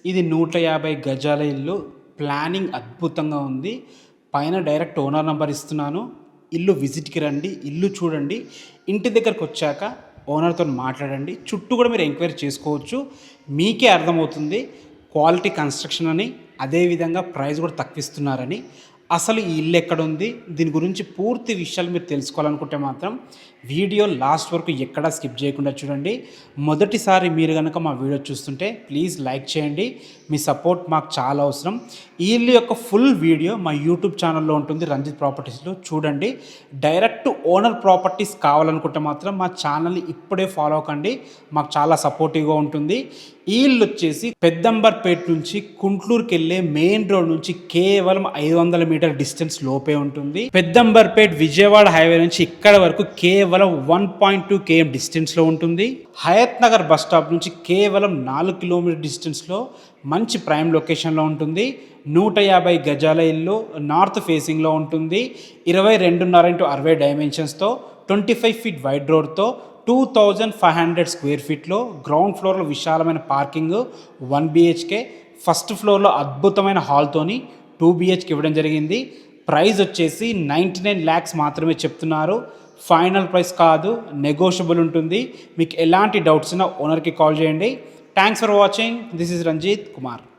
ఇది 150 గజాల ఇల్లు. ప్లానింగ్ అద్భుతంగా ఉంది. పైన డైరెక్ట్ ఓనర్ నంబర్ ఇస్తున్నాను. ఇల్లు విజిట్‌కి రండి. ఇల్లు చూడండి. ఇంటి దగ్గరకొచ్చాక ఓనర్‌తోని మాట్లాడండి. చుట్టూ కూడా మీరు ఎంక్వైరీ చేసుకోవచ్చు. మీకే అర్థమవుతుంది క్వాలిటీ కన్‌స్ట్రక్షన్ అని, అదేవిధంగా ప్రైస్ కూడా తక్కువిస్తున్నారని. అసలు ఈ ఇల్లు ఎక్కడుంది, దీని గురించి పూర్తి విషయాలు మీరు తెలుసుకోవాలనుకుంటే మాత్రం వీడియో లాస్ట్ వరకు ఎక్కడా స్కిప్ చేయకుండా చూడండి. మొదటిసారి మీరు కనుక మా వీడియో చూస్తుంటే ప్లీజ్ లైక్ చేయండి. మీ సపోర్ట్ మాకు చాలా అవసరం. ఈ ఇల్లు యొక్క ఫుల్ వీడియో మా యూట్యూబ్ ఛానల్లో ఉంటుంది, రంజిత్ ప్రాపర్టీస్లో చూడండి. డైరెక్ట్ ఓనర్ ప్రాపర్టీస్ కావాలనుకుంటే మాత్రం మా ఛానల్ని ఇప్పుడే ఫాలో అవ్వకండి, మాకు చాలా సపోర్టివ్గా ఉంటుంది. ఈ ఇల్లు వచ్చేసి పెద్దంబర్పేట నుంచి కుంట్లూరుకి వెళ్ళే మెయిన్ రోడ్ నుంచి కేవలం 500 మీటర్ డిస్టెన్స్ లోపే ఉంటుంది. పెద్దంబర్పేట విజయవాడ హైవే నుంచి ఇక్కడ వరకు కేవలం 1.2 km డిస్టెన్స్లో ఉంటుంది. హయత్ నగర్ బస్ స్టాప్ నుంచి కేవలం 4 కిలోమీటర్ డిస్టెన్స్లో మంచి ప్రైమ్ లొకేషన్లో ఉంటుంది. 150 గజాల ఇల్లు నార్త్ ఫేసింగ్లో ఉంటుంది. 22.5x60 డైమెన్షన్స్తో 25 ఫీట్ వైడ్ రోడ్తో 2500 స్క్వేర్ ఫీట్లో గ్రౌండ్ ఫ్లోర్లో విశాలమైన పార్కింగ్ 1 BHK, ఫస్ట్ ఫ్లోర్లో అద్భుతమైన హాల్తోని 2 BHK ఇవ్వడం జరిగింది. ప్రైస్ వచ్చేసి 99 lakhs మాత్రమే చెప్తున్నారు. ఫైనల్ ప్రైస్ కాదు, నెగోషియబుల్ ఉంటుంది. మీకు ఎలాంటి డౌట్స్ ఉన్నా ఓనర్కి కాల్ చేయండి. Thanks for watching. This is Ranjith Kumar.